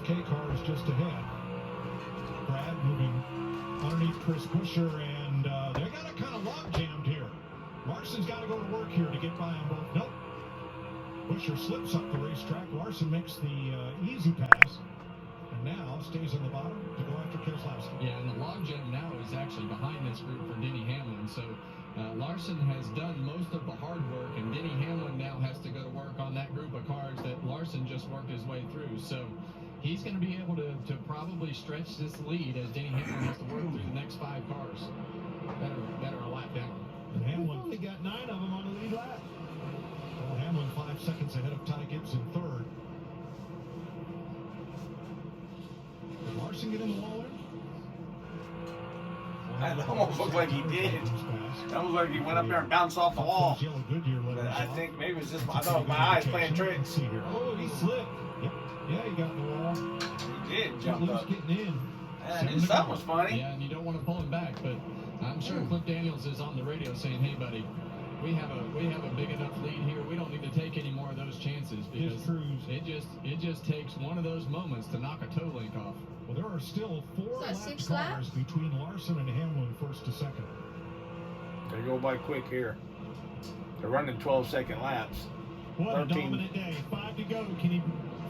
K car is just ahead. Brad moving underneath Chris Busher, and they got it kind of log jammed here. Larson's got to go to work here to get by on both. Nope. Busher slips up the racetrack. Larson makes the easy pass, and now stays on the bottom to go after Keselowski. Yeah, and the logjam now is actually behind this group for Denny Hamlin. So Larson has done most of the hard work, and Denny Hamlin now has to go to work on that group of cars that Larson just worked his way through. So he's going to be able to probably stretch this lead as Denny Hamlin has to work through the next 5 cars that are a lap down. And Hamlin only got 9 of them on the lead lap. Well, Hamlin 5 seconds ahead of Ty Gibbs in third. Did Larson get in the wall there? It almost looked like he did. It almost like he went up there and bounced off the wall. But I think maybe it was just, I thought my eyes playing tricks. Oh, he slipped. Yep. Yeah, he got in the wall. He did jump up. Getting in. Man, his stuff was funny. Yeah, and you don't want to pull him back, but I'm sure Cliff Daniels is on the radio saying, "Hey, buddy, we have a big enough lead here. We don't need to take any more of those chances because it just takes one of those moments to knock a toe link off." Well, there are still 4 lapped cars between Larson and Hamlin first to second. They go by quick here. They're running 12-second laps. What a dominant day. 5 to go. Can he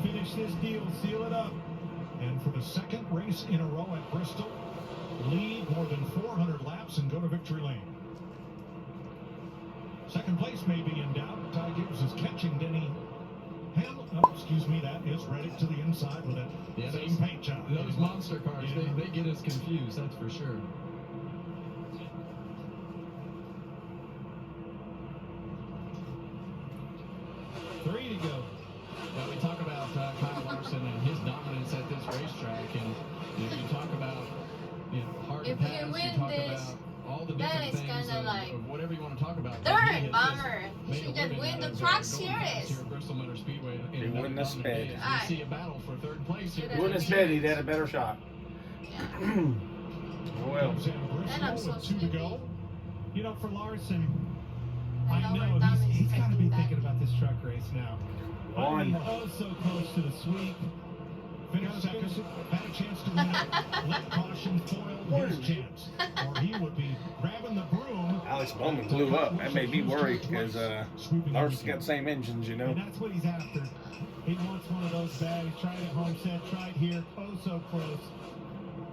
finish this deal, seal it up? And for the second race in a row at Bristol, lead more than 400 laps and go to victory lane. Second place may be in doubt. Ty Gibbs is catching Denny Hamlin. Oh, excuse me, that is Reddick to the inside with that same paint job. Those monster cars, they get us confused, that's for sure. Three to go. Now we talk about Kyle Larson and his dominance at this racetrack, and you talk about hard to pass, you talk about all the different things of whatever you want to talk about. Third, bummer. He should just win the Truck Series. Here at Bristol Motor Speedway. He wouldn't have sped. You see a battle for third place here. He wouldn't have sped. He'd had a better shot. Yeah. Oh well. And I'm so 2 to go. You know, for Larson, I I know know he's got to be thinking about this truck race now. One. I mean, oh, so close to the sweep. Finished second, had a chance to win it. Let caution foil his chance, or he would be grabbing the broom. Alex Bowman blew up. That made me worry because Larson's got the same engines, you know. And that's what he's after. He wants one of those bags. Tried at Homestead, tried here. Oh, so close.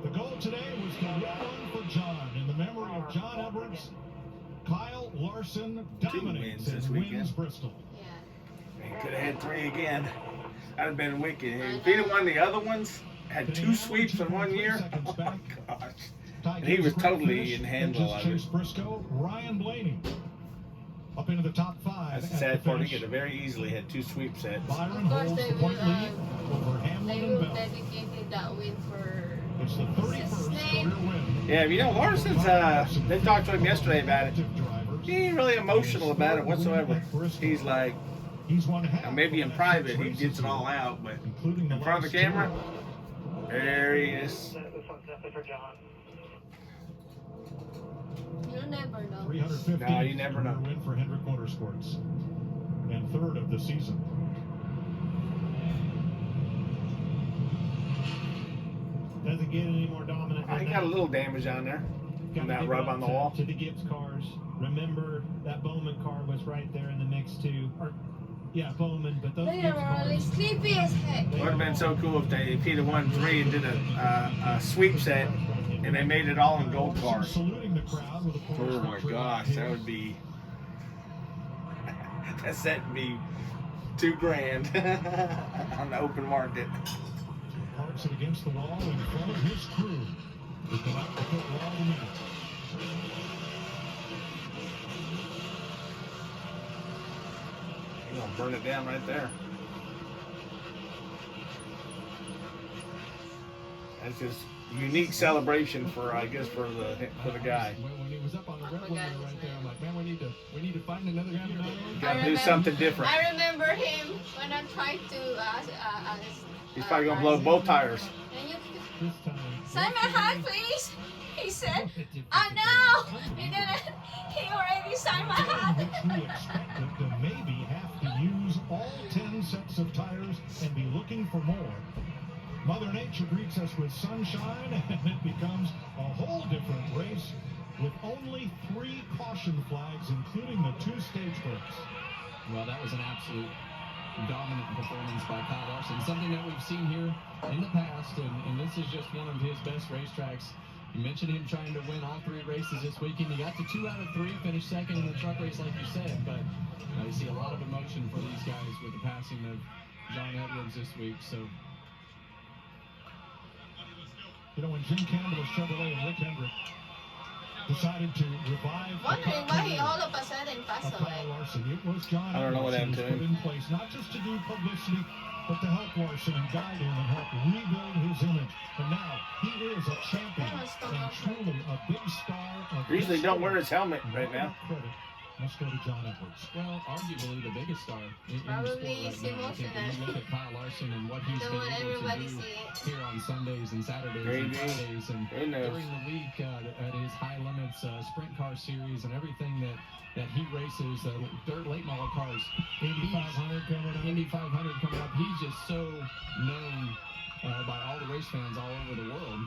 The goal today was to win one for John. In the memory of John Edwards, Kyle Larson dominates this and weekend. wins Bristol. Yeah. He could have had 3 again. That'd have been wicked. If he'd have won the other ones, had 2 sweeps in 1 year. Oh my gosh. And he was totally in handle of it. Briscoe, Ryan Blaney up into the top 5. That's the sad part. He could have very easily had 2 sweep sets. Byron holds the point lead over Hamlin They and will Bell. dedicate that win for It's the 31st career win. Yeah, you know, Larson's, they talked to him yesterday about it. He ain't really emotional about it whatsoever. He's like, maybe in private he gets it all out, but in front of the camera, there he is. you never know. 350. No, you never know. Win for Hendrick Motorsports and 3rd of the season. Doesn't get any more dominant. He got a little damage on there from that rub on the wall. To the Gibbs cars. Remember that Bowman car was right there in the mix too. Or, yeah, Bowman, but those They Gibbs are really cars. sleepy as heck. It would have been so cool if he'd have won 3 and did a sweep set, and they made it all in gold cars. Saluting the crowd with a Oh my gosh, that would be. That set would be $2,000 on the open market. Parks it against the wall in front of his crew. They come out the pit wall to meet it. You're gonna burn it down right there. That's just a unique celebration for, I guess, for the guy. When he was up on the red line right there, I'm like, man, we need to find another guy. You gotta do something different. I remember him when I tried to. He's probably gonna blow both tires. Can you This time. sign my hand, please? He said, "Oh no, he didn't. He already signed my hand." Which we expected to maybe have to use all 10 sets of tires and be looking for more. Mother Nature greets us with sunshine, and it becomes a whole different race with only 3 caution flags, including the 2 stage breaks. Well, that was an absolute dominant performance by Kyle Larson, something that we've seen here in the past, and this is just one of his best racetracks. You mentioned him trying to win all 3 races this weekend. He got to 2 out of 3, finished second in the truck race, like you said, but you see a lot of emotion for these guys with the passing of John Edwards this week. So, you know, when Jim Campbell of Chevrolet and Rick Hendrick decided to revive Wondering why he all of a sudden passed Kyle away. Larson, it was John I don't know what Edwards happened who to was him. put in place not just to do publicity, but to help Larson and guide him and help rebuild his image. And now he is a champion and truly a big star of Usually this don't wear sport. his helmet And right all now. Credit must go to John Edwards. well, arguably the biggest star in the Probably sport right now. I think when you look at Kyle Larson and what he's Don't been want able everybody to do see it. here on Sundays and Saturdays Maybe. and Fridays and Who knows? during the week at his high limits sprint car series and everything that he races, dirt late model cars, Indy 500 coming up. Indy 500 coming up. He's just so known by all the race fans all over the world.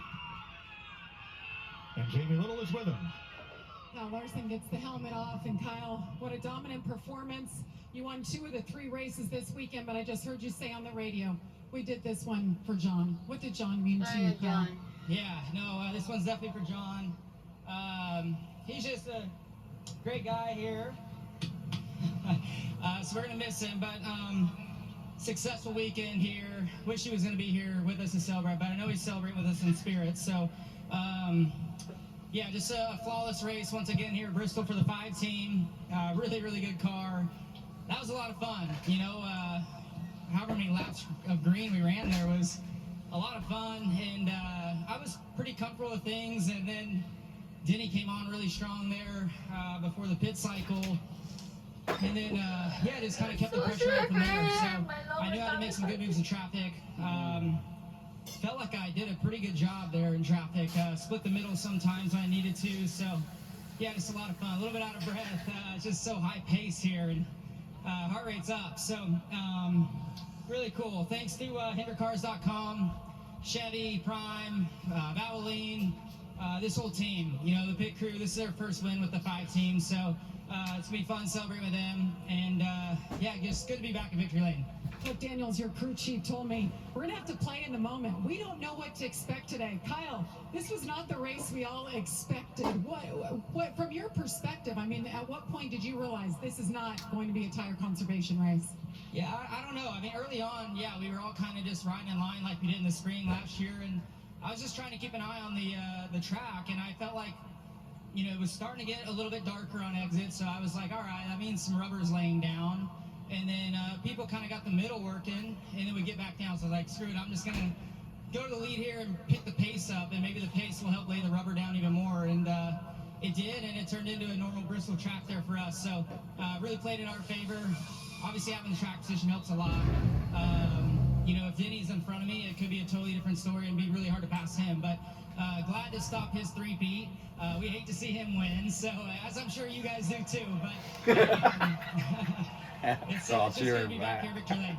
And Jamie Little is with him. Kyle Larson gets the helmet off, and Kyle, what a dominant performance. You won 2 of the 3 races this weekend, but I just heard you say on the radio, we did this one for John. What did John mean to you, Kyle? John. Yeah, no, this one's definitely for John. He's just a great guy here. So we're going to miss him, but successful weekend here. Wish he was going to be here with us to celebrate, but I know he's celebrating with us in spirit. So, yeah, just a flawless race once again here at Bristol for the 5 team. Really, really good car. That was a lot of fun. You know, however many laps of green we ran there was a lot of fun, and I was pretty comfortable with things, and then Denny came on really strong there before the pit cycle, and then yeah, just kind of kept the pressure on from there. So I knew how to make some good moves in traffic. Felt like I did a pretty good job there in traffic. Split the middle sometimes when I needed to. So yeah, just a lot of fun. A little bit out of breath. Just so high pace here, and heart rate's up. So really cool. Thanks to HenderCars.com, Chevy, Prime, Valvoline, this whole team. You know, the pit crew. This is their first win with the 5 team. So it's gonna be fun celebrating with them. And yeah, just good to be back in Victory Lane. Cliff Daniels, your crew chief, told me we're gonna have to play in the moment. We don't know what to expect today. Kyle, this was not the race we all expected. What from your perspective, I mean, at what point did you realize this is not going to be a tire conservation race? Yeah, I don't know. I mean, early on, yeah, we were all kind of just riding in line like we did in the spring last year, and I was just trying to keep an eye on the track, and I felt like, you know, it was starting to get a little bit darker on exit, so I was like, all right, that means some rubber's laying down. And then people kind of got the middle working, and then we get back down. So I was like, screw it, I'm just going to go to the lead here and pick the pace up, and maybe the pace will help lay the rubber down even more. And it did, and it turned into a normal Bristol track there for us. So really played in our favor. Obviously, having the track position helps a lot. You know, if Denny's in front of me, it could be a totally different story and be really hard to pass him. But glad to stop his 3-peat. We hate to see him win, so as I'm sure you guys do too. But It's all just good to cheering be back back. here, Victory Lane.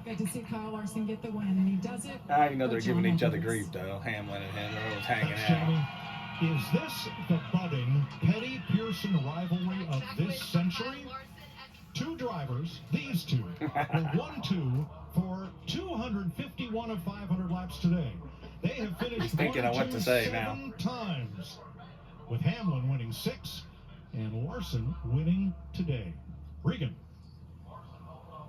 Good to see Kyle Larson get the win, and he does it. I know they're for giving John each other Edwards. grief though. Hamlin and him, they're always hanging Thanks, out. Jamie. Is this the budding Petty-Pearson rivalry of this century? 2 drivers, these 2, were 1-2 for 251 of 500 laps today. They have finished He's thinking of what to 1-2 say now. 7 times, with Hamlin winning 6 and Larson winning today. Regan.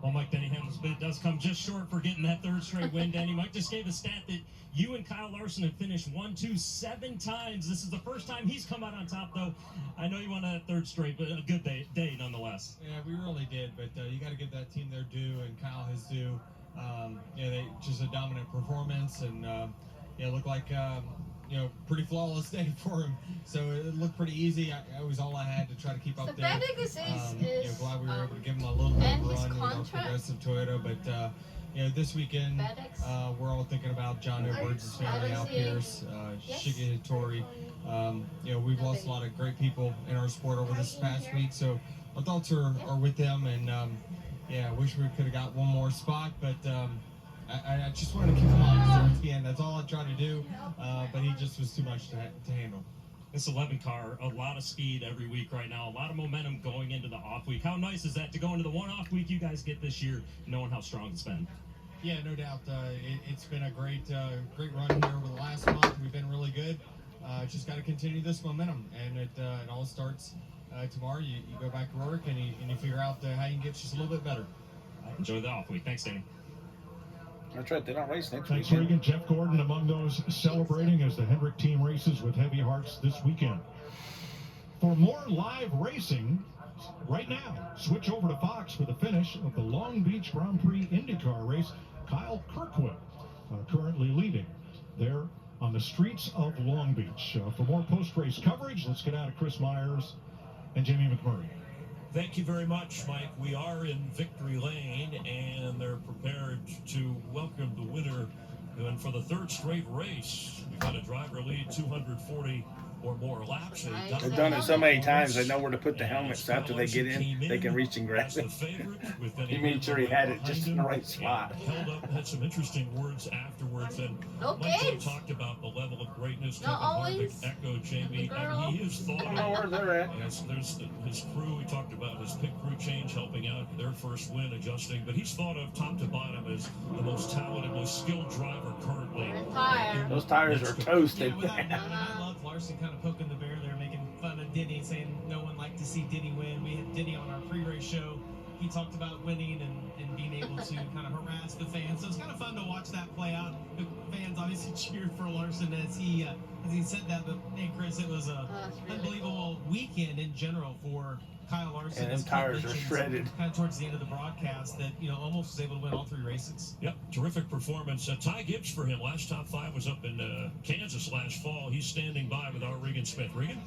Well, Mike, Denny Hamlin's bid does come just short for getting that 3rd straight win, Denny. Mike just gave a stat that you and Kyle Larson have finished 1-2 7 times. This is the first time he's come out on top, though. I know you won that 3rd straight, but a good day nonetheless. Yeah, we really did, but you got to give that team their due, and Kyle his due. Yeah, they just a dominant performance, and yeah, looked like you know, pretty flawless day for him. So it looked pretty easy. It was all I had to try to keep up So there. FedEx You know, glad we were able to give him a little bit and of a his run, you know, contract? Progressive Toyota, but you know, this weekend FedEx? we're all thinking about John Edwards' family, Al Pierce, Yes. Shigetori. You know, we've lost a lot of great people in our sport over this past week, so our thoughts are with them, and yeah, I wish we could have got one more spot, but I just wanted to keep him on towards the end. That's all I tried to do, but he just was too much to handle. This 11 car, a lot of speed every week right now, a lot of momentum going into the off week. How nice is that to go into the one off week you guys get this year, knowing how strong it's been? Yeah, no doubt. It's been a great run here over the last month. We've been really good. Just got to continue this momentum, and it all starts tomorrow. You go back to work and you figure out how you can get just a little bit better. Enjoy the off week. Thanks, Danny. That's right. They don't race next Thanks, weekend. Regan. Jeff Gordon among those celebrating as the Hendrick team races with heavy hearts this weekend. For more live racing, right now, switch over to Fox for the finish of the Long Beach Grand Prix IndyCar race. Kyle Kirkwood currently leading there on the streets of Long Beach. For more post-race coverage, let's get out of Chris Myers and Jamie McMurray. Thank you very much, Mike. We are in Victory Lane, and they're prepared to welcome the winner. And for the third straight race, we've got a driver lead 240 or more laps. They've done it so many times, they know where to put the helmets. So after they get in, they can reach and grab it. He made sure he had it just in the right spot. Held up, had some interesting words afterwards, and Mike Joe talked about the level of greatness. Kevin Harvick echoed Jamie. And he is thought I don't know where they're at. Yes, there's his crew. We talked about his pit crew change, helping out their first win, adjusting. But he's thought of top to bottom as the most talented, most skilled driver currently. Those tires are toasted. I love Larson kind of poking the bear there, making fun of Denny, saying no one liked to see Denny win. We had Denny on our pre-race show. He talked about winning and being able to kind of harass the fans. So it's kind of fun to watch that play out. The fans obviously cheered for Larson as he said that. But hey, Chris, it was a unbelievable weekend in general for Kyle Larson. And them tires are shredded. Kind of towards the end of the broadcast, that almost was able to win all 3 races. Yep, terrific performance. Ty Gibbs for him. Last top 5 was up in Kansas last fall. He's standing by with our Regan Smith. Regan?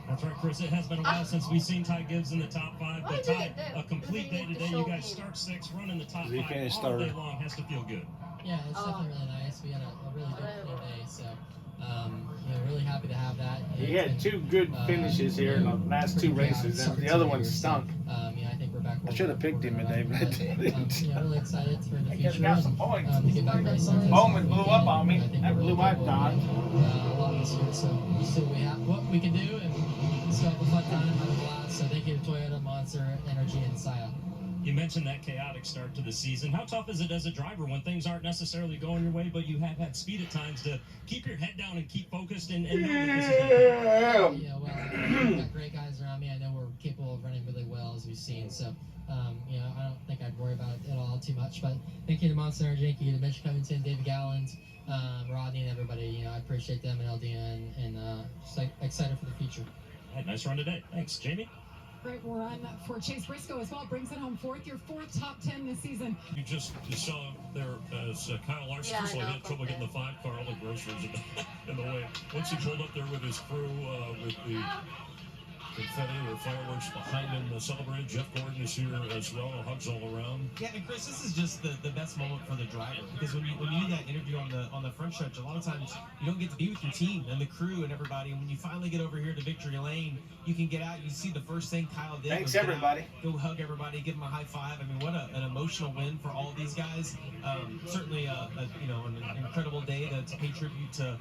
That's right, Chris. It has been a while since we've seen Ty Gibbs in the top 5. But Ty, a complete day today. You guys start 6, run in the top 5 all day long. Has to feel good. Yeah, it's definitely really nice. We had a really good clean day, so really happy to have that. He had 2 good finishes here in the last 2 races, and the other one stunk. I think we're back. I should have picked him today, but I didn't. Really excited for the future. Got some points. To get back racing. Bowman blew up on me. That blew my dodge. A lot this year, so we'll see what we can do, and still have a fun time, have a blast. So thank you to Toyota, Monster, Energy, and Saya. You mentioned that chaotic start to the season. How tough is it as a driver when things aren't necessarily going your way, but you have had speed at times to keep your head down and keep focused and know that this is Yeah, well, I've got great guys around me. I know we're capable of running really well, as we've seen. So, I don't think I'd worry about it at all too much. But thank you to Monster Energy, thank you to Mitch Covington, David Galland, Rodney, and everybody. I appreciate them and LDN, and excited for the future. Nice run today. Thanks, Jamie. Great run for Chase Briscoe as well. Brings it home 4th, your 4th top 10 this season. You saw there as Kyle Larson first of all, he had trouble getting the 5 car, all the groceries in the way. Once he pulled up there with his crew, with the confetti or fireworks behind him celebrating. Jeff Gordon is here as well. Hugs all around. Yeah, and Chris, this is just the best moment for the driver, because when you do that interview on the front stretch, a lot of times you don't get to be with your team and the crew and everybody. And when you finally get over here to Victory Lane, you can get out. You see the first thing Kyle did. Thanks everybody. Go hug everybody, give them a high five. I mean, what an emotional win for all of these guys. Certainly an incredible day to pay tribute to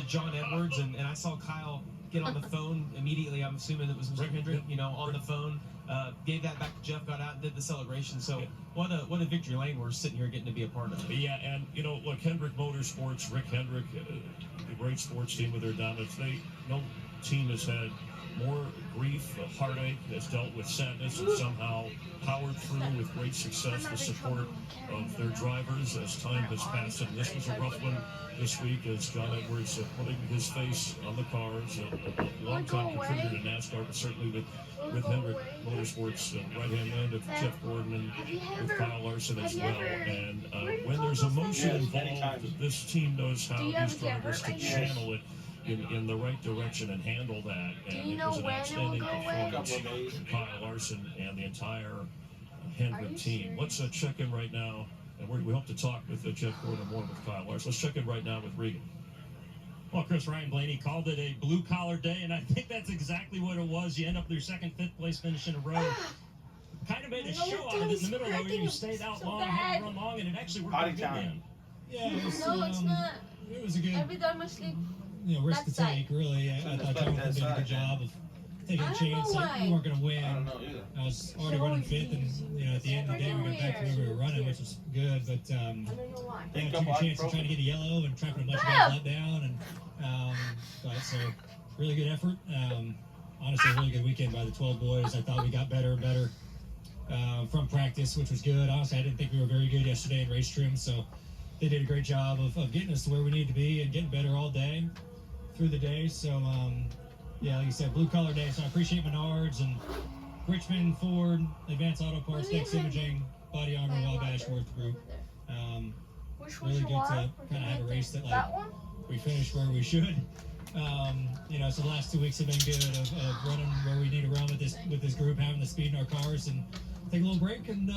John Edwards, and I saw Kyle get on the phone immediately. I'm assuming it was Mr. Hendrick, on the phone. Gave that back to Jeff, got out and did the celebration. So what a victory lane we're sitting here getting to be a part of. Yeah, and look, Hendrick Motorsports, Rick Hendrick, the great sports team with their dominance. No team has had more grief, heartache, has dealt with sadness, and somehow powered through with great success, the support of their drivers as time has passed. And this was a rough one this week as John Edwards putting his face on the cars, a long-time contributor to NASCAR, but certainly with Hendrick Motorsports, right-hand man of Jeff Gordon, and with Kyle Larson as well. And when there's emotion involved, this team knows how these drivers to channel it in the right direction and handle that. And it was an outstanding performance from Kyle Larson and the entire Hendrick team. Let's check in right now. And we hope to talk with Jeff Gordon more with Kyle Larson. Let's check in right now with Regan. Well, Chris, Ryan Blaney called it a blue-collar day, and I think that's exactly what it was. You end up with your second, fifth place finish in a row. kind of made a show out of it in the middle where you stayed out long, had to run long, and it actually worked out good then. Yeah, it was, No, it's not. it was a good Every time I sleep, risk to that side. take, really. I thought Jonathan did a good job of taking I a don't chance. know Like, we why. weren't going to win. I don't know either. I was already running fifth, and at the end of the day, we got back to where we were running, which was good. But I don't know why. yeah, took a chance to try to get a yellow and trapping a bunch of guys let down, and but so really good effort. Honestly, a really good weekend by the 12 boys. I thought we got better and better from practice, which was good. Honestly, I didn't think we were very good yesterday in race trim, so they did a great job of getting us to where we need to be and getting better all day through the day. So yeah, like you said, blue collar day. So I appreciate Menards and Richmond, Ford, Advanced Auto Parts, Dex Imaging, Body Armor, Wabash, Worth Group. Which Really good one to you want? kind of have a race that That one? we finished where we should. So the last 2 weeks have been good of running where we need to run with this group, having the speed in our cars, and take a little break and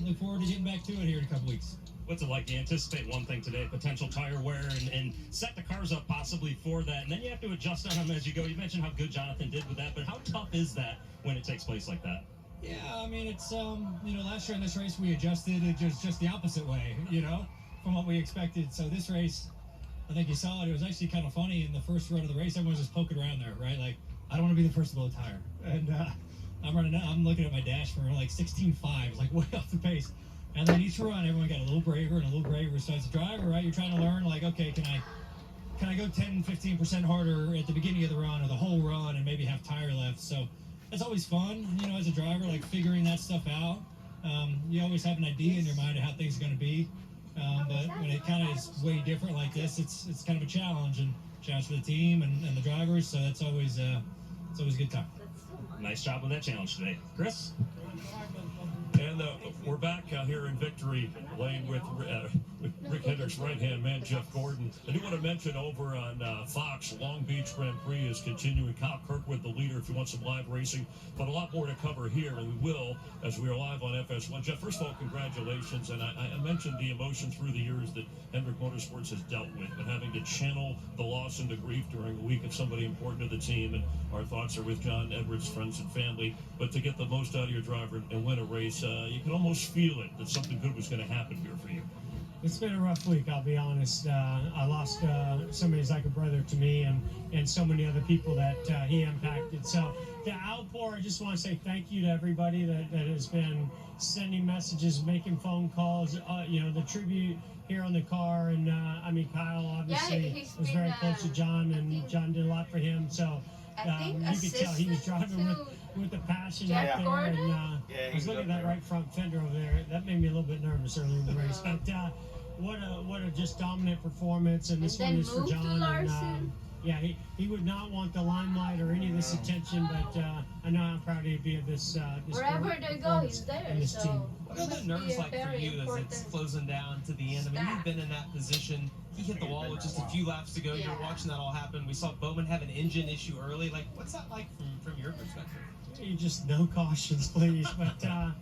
look forward to getting back to it here in a couple weeks. What's it like? You anticipate one thing today, potential tire wear, and set the cars up possibly for that, and then you have to adjust on them as you go. You mentioned how good Jonathan did with that, but how tough is that when it takes place like that? Yeah, I mean, it's, last year in this race we adjusted it just the opposite way, from what we expected. So this race, I think you saw it, it was actually kind of funny. In the first run of the race, everyone's just poking around there, right? Like, I don't want to be the first to blow a tire. And I'm looking at my dash for like 16.5, like way off the pace. And then each run, everyone got a little braver and a little braver. So as a driver, right, you're trying to learn, like, okay, can I go 10, 15% harder at the beginning of the run or the whole run and maybe have tire left? So it's always fun, as a driver, like figuring that stuff out. You always have an idea in your mind of how things are going to be. But when it kind of is way different like this, it's kind of a challenge for the team and the drivers. So that's always it's always a good time. Nice job on that challenge today. Chris? And we're back here in victory lane with Rick Hendrick's right-hand man, Jeff Gordon. I do want to mention over on Fox, Long Beach Grand Prix is continuing. Kyle Kirkwood, the leader, if you want some live racing. But a lot more to cover here, and we will, as we are live on FS1. Jeff, first of all, congratulations. And I mentioned the emotion through the years that Hendrick Motorsports has dealt with, but having to channel the loss into grief during a week of somebody important to the team. And our thoughts are with John Edwards' friends and family. But to get the most out of your driver and win a race, you can almost feel it that something good was going to happen here for you. It's been a rough week, I'll be honest. I lost somebody who's like a brother to me and so many other people that he impacted. So the outpour, I just want to say thank you to everybody that has been sending messages, making phone calls, the tribute here on the car. And Kyle obviously was very close to John, and John did a lot for him. So you could tell he was driving with the passion out there. And I was looking at that right front fender over there. That made me a little bit nervous early in the race. But what a just dominant performance. And this one is for John. And, he would not want the limelight or any of this attention, but I know how proud he'd be of this. Wherever they go, he's there. This team. What are the nerves like for you as it's closing down to the end? You've been in that position. He hit the wall with just a few laps to go. You're watching that all happen. We saw Bowman have an engine issue early. Like, what's that like from your perspective? You just no cautions, please. But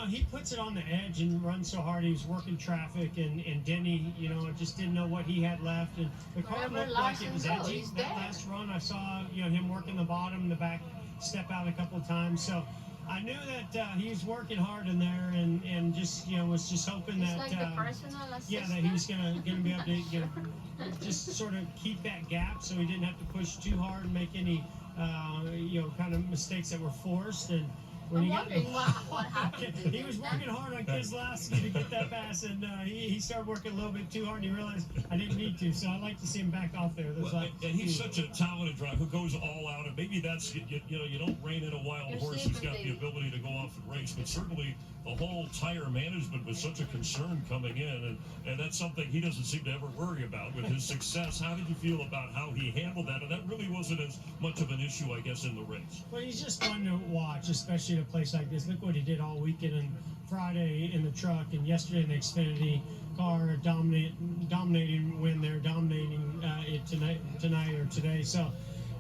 he puts it on the edge and runs so hard. He was working traffic, and Denny, just didn't know what he had left. And the car looked like it was edgy. That last run, I saw him working the bottom, the back step out a couple of times. So I knew that he was working hard in there, and just was just hoping that like the personal assistant. that he was gonna be able to just sort of keep that gap, so he didn't have to push too hard and make any kind of mistakes that were forced. And when I'm wondering what happened. he was working hard on Keselowski to get that pass, and he started working a little bit too hard, and he realized I didn't need to. So I'd like to see him back off there. And he's such a talented driver who goes all out, and maybe that's you don't rein in a wild horse who's got the ability to go off and race, but certainly the whole tire management was such a concern coming in, and that's something he doesn't seem to ever worry about with his success. How did you feel about how he handled that? And that really wasn't as much of an issue, I guess, in the race. Well, he's just fun to watch, especially at a place like this. Look what he did all weekend, and Friday in the truck, and yesterday in the Xfinity car, dominating win there, dominating it tonight or today. So,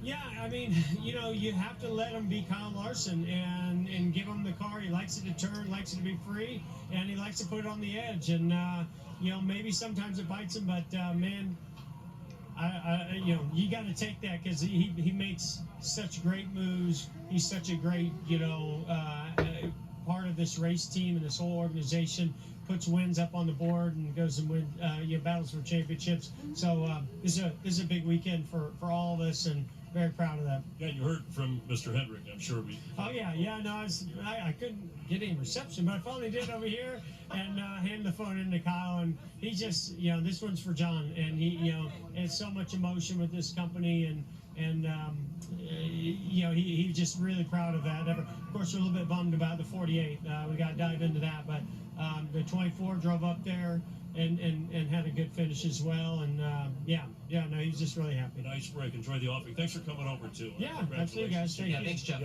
yeah, you have to let him be Kyle Larson and give him the car. He likes it to turn, likes it to be free, and he likes to put it on the edge. And maybe sometimes it bites him, but man, you got to take that, because he makes such great moves. He's such a great part of this race team and this whole organization, puts wins up on the board and goes and win battles for championships. So this is a big weekend for all of us, and very proud of that. Yeah, you heard from Mr. Hendrick, I'm sure. Oh yeah. No, I couldn't get any reception, but I finally did over here, and handed the phone in to Kyle, and he just, this one's for John, and he, it's so much emotion with this company, and he's just really proud of that. Of course, we're a little bit bummed about the 48. We got to dive into that, but the 24 drove up there and had a good finish as well. And no, he's just really happy. Nice break. Enjoy the offing. Thanks for coming over too. Yeah, absolutely, guys. Thank you. Thanks, Jeff.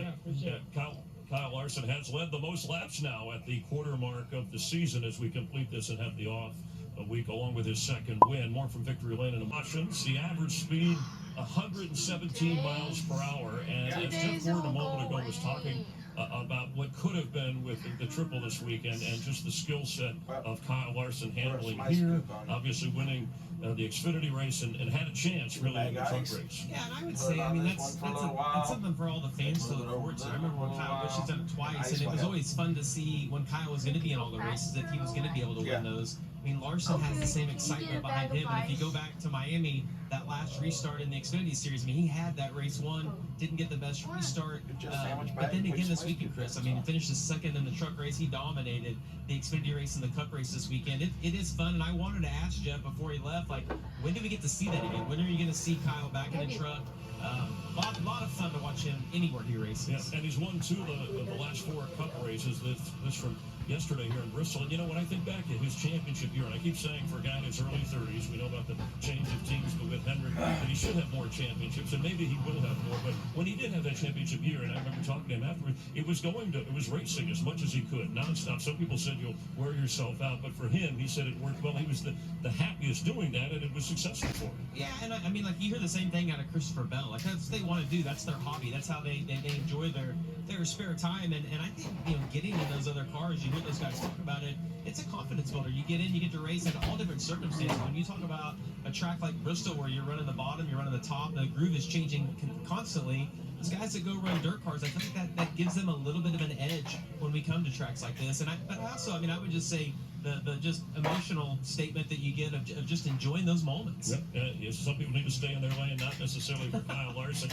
Kyle Larson has led the most laps now at the quarter mark of the season as we complete this and have the off a week along with his second win. More from Victory Lane and emotions. The average speed 117 miles per hour, and as Jeff Gordon a moment ago was talking about what could have been with the triple this weekend, and just the skill set of Kyle Larson handling here, obviously winning the Xfinity race and had a chance really in the truck race. Yeah, and I would say, that's something for all the fans to look forward to. I remember when Kyle Busch had done it twice, and it was always fun to see when Kyle was going to be in all the races, if he was going to be able to win those. Larson has the same excitement behind him, and if you go back to Miami, that last restart in the Xfinity Series, he had that race won, didn't get the best restart, but then again this weekend, Chris, he finished second in the truck race, he dominated the Xfinity race and the Cup race this weekend. It is fun, and I wanted to ask Jeff before he left, when do we get to see that again? When are you going to see Kyle back in the truck? A lot of fun to watch him anywhere he races. Yeah, and he's won 2 of the last 4 Cup races. This from yesterday here in Bristol. And when I think back to his championship year, and I keep saying for a guy in his early 30s, we know about the change of teams, but with Hendrick, that he should have more championships, and maybe he will have more. But when he did have that championship year, and I remember talking to him afterwards, it was racing as much as he could, nonstop. Some people said you'll wear yourself out, but for him, he said it worked well. He was the happiest doing that, and it was successful for him. Yeah, and you hear the same thing out of Christopher Bell. That's what they want to do. That's their hobby. That's how they enjoy their spare time. And I think, getting in those other cars, you hear those guys talk about it, it's a confidence builder. You get in, you get to race in all different circumstances. When you talk about a track like Bristol where you're running the bottom, you're running the top, the groove is changing constantly. Those guys that go run dirt cars, I think that gives them a little bit of an edge when we come to tracks like this. But also, I would just say the just emotional statement that you get of just enjoying those moments. Yep. Some people need to stay in their lane, not necessarily for Kyle Larson.